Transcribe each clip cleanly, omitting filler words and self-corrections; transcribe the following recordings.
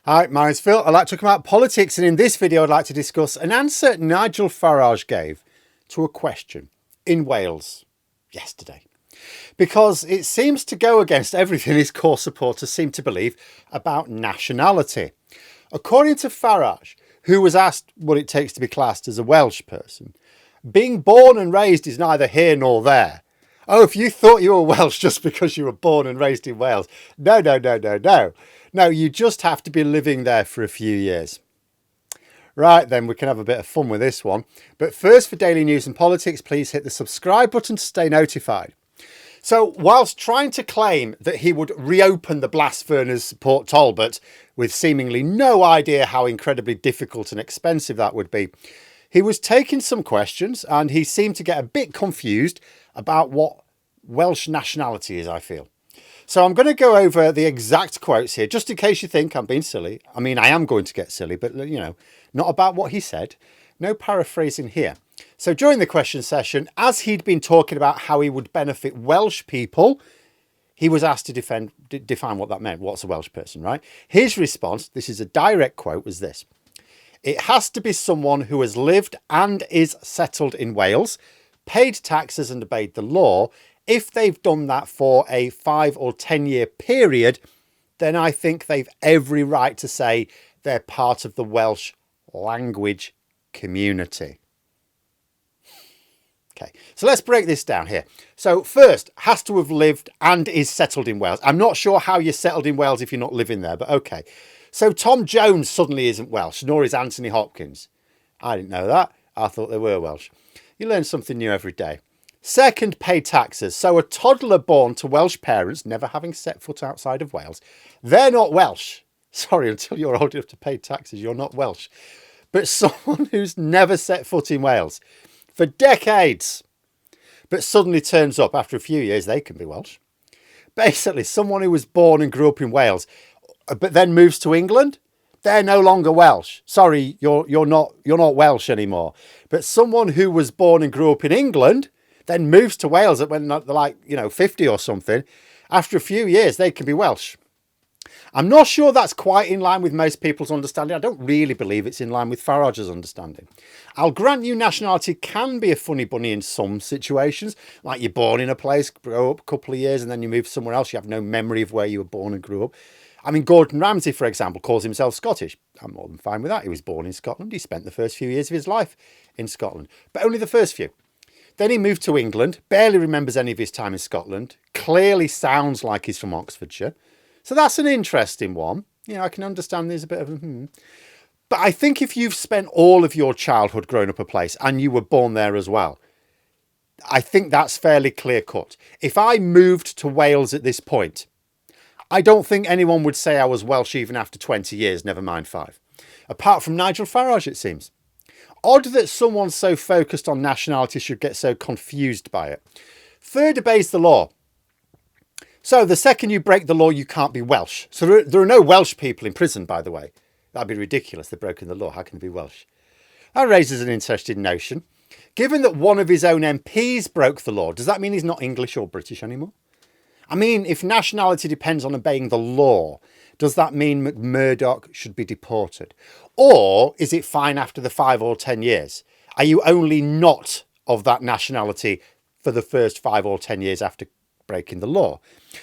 Hi, my name's Phil. I'd like to talk about politics, and in this video I'd like to discuss an answer Nigel Farage gave to a question in Wales yesterday. Because it seems to go against everything his core supporters seem to believe about nationality. According to Farage, who was asked what it takes to be classed as a Welsh person, being born and raised is neither here nor there. Oh, if you thought you were Welsh just because you were born and raised in Wales. No. No, you just have to be living there for a few years. Right then, we can have a bit of fun with this one. But first, for daily news and politics, please hit the subscribe button to stay notified. So, whilst trying to claim that he would reopen the blast furnace Port Talbot with seemingly no idea how incredibly difficult and expensive that would be, he was taking some questions and he seemed to get a bit confused about what Welsh nationality is, I feel. So I'm going to go over the exact quotes here, just in case you think I'm being silly. I mean, I am going to get silly, but, not about what he said. No paraphrasing here. So during the question session, as he'd been talking about how he would benefit Welsh people, he was asked to define what that meant. What's a Welsh person, right? His response, this is a direct quote, was this. It has to be someone who has lived and is settled in Wales, paid taxes and obeyed the law. If they've done that for a 5 or 10 year period, then I think they've every right to say they're part of the Welsh language community. Okay, so let's break this down here. So first, has to have lived and is settled in Wales. I'm not sure how you're settled in Wales if you're not living there, but okay. So Tom Jones suddenly isn't Welsh, nor is Anthony Hopkins. I didn't know that. I thought they were Welsh. You learn something new every day. Second, pay taxes. So a toddler born to Welsh parents, never having set foot outside of Wales, they're not Welsh. Sorry, until you're old enough to pay taxes, you're not Welsh. But someone who's never set foot in Wales for decades, but suddenly turns up after a few years, they can be Welsh. Basically, someone who was born and grew up in Wales, but then moves to England, they're no longer Welsh. Sorry, you're not Welsh anymore. But someone who was born and grew up in England, then moves to Wales when they're like, 50 or something. After a few years, they can be Welsh. I'm not sure that's quite in line with most people's understanding. I don't really believe it's in line with Farage's understanding. I'll grant you nationality can be a funny bunny in some situations, like you're born in a place, grow up a couple of years, and then you move somewhere else. You have no memory of where you were born and grew up. I mean, Gordon Ramsay, for example, calls himself Scottish. I'm more than fine with that. He was born in Scotland. He spent the first few years of his life in Scotland, but only the first few. Then he moved to England, barely remembers any of his time in Scotland, clearly sounds like he's from Oxfordshire. So that's an interesting one. I can understand there's a bit of But I think if you've spent all of your childhood growing up a place and you were born there as well, I think that's fairly clear cut. If I moved to Wales at this point, I don't think anyone would say I was Welsh even after 20 years, never mind 5. Apart from Nigel Farage, it seems. Odd that someone so focused on nationality should get so confused by it. Third, obeys the law. So the second you break the law, you can't be Welsh. So there are no Welsh people in prison, by the way. That'd be ridiculous. They've broken the law. How can they be Welsh? That raises an interesting notion. Given that one of his own MPs broke the law, does that mean he's not English or British anymore? I mean, if nationality depends on obeying the law, does that mean Murdoch should be deported? Or is it fine after the 5 or 10 years? Are you only not of that nationality for the first 5 or 10 years after breaking the law?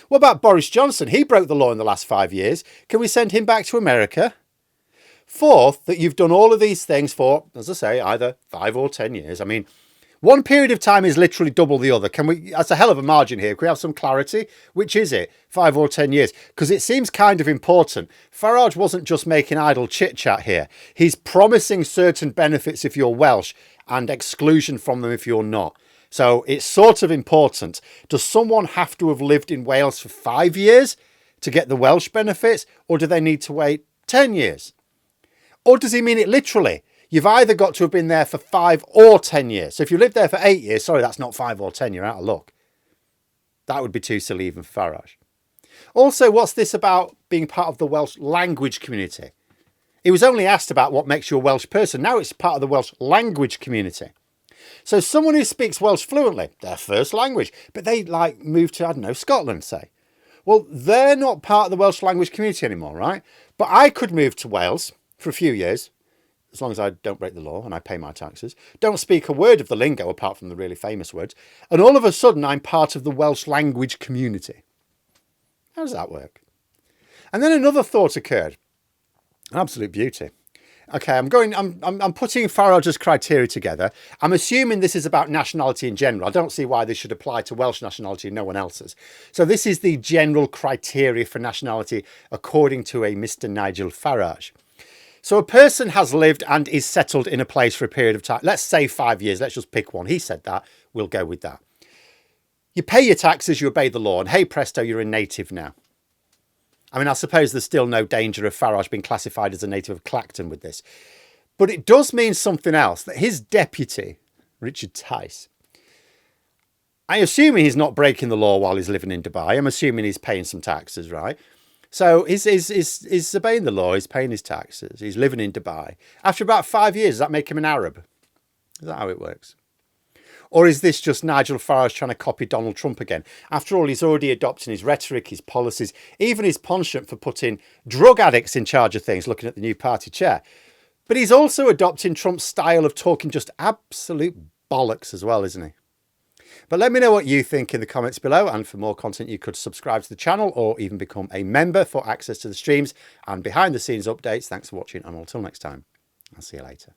What about Boris Johnson? He broke the law in the last 5 years. Can we send him back to America? Fourth, that you've done all of these things for, as I say, either 5 or 10 years. I mean, one period of time is literally double the other. That's a hell of a margin here. Can we have some clarity? Which is it? 5 or 10 years? Because it seems kind of important. Farage wasn't just making idle chit-chat here. He's promising certain benefits if you're Welsh and exclusion from them if you're not. So it's sort of important. Does someone have to have lived in Wales for 5 years to get the Welsh benefits? Or do they need to wait 10 years? Or does he mean it literally? You've either got to have been there for 5 or 10 years. So if you lived there for 8 years, sorry, that's not 5 or 10, you're out of luck. That would be too silly even for Farage. Also, what's this about being part of the Welsh language community? He was only asked about what makes you a Welsh person. Now it's part of the Welsh language community. So someone who speaks Welsh fluently, their first language, but they moved to, Scotland, say. Well, they're not part of the Welsh language community anymore, right? But I could move to Wales for a few years, as long as I don't break the law and I pay my taxes, don't speak a word of the lingo apart from the really famous words, and all of a sudden I'm part of the Welsh language community. How does that work? And then another thought occurred. An absolute beauty. Okay, I'm putting Farage's criteria together. I'm assuming this is about nationality in general. I don't see why this should apply to Welsh nationality and no one else's. So this is the general criteria for nationality according to a Mr. Nigel Farage. So a person has lived and is settled in a place for a period of time. Let's say 5 years. Let's just pick one. He said that. We'll go with that. You pay your taxes, you obey the law, and hey presto, you're a native now. I mean, I suppose there's still no danger of Farage being classified as a native of Clacton with this. But it does mean something else, that his deputy, Richard Tice, I assume he's not breaking the law while he's living in Dubai. I'm assuming he's paying some taxes, right? So he's obeying the law, he's paying his taxes, he's living in Dubai. After about 5 years, does that make him an Arab? Is that how it works? Or is this just Nigel Farage trying to copy Donald Trump again? After all, he's already adopting his rhetoric, his policies, even his penchant for putting drug addicts in charge of things, looking at the new party chair. But he's also adopting Trump's style of talking just absolute bollocks as well, isn't he? But let me know what you think in the comments below. And for more content, you could subscribe to the channel or even become a member for access to the streams and behind the scenes updates. Thanks for watching. And until next time, I'll see you later.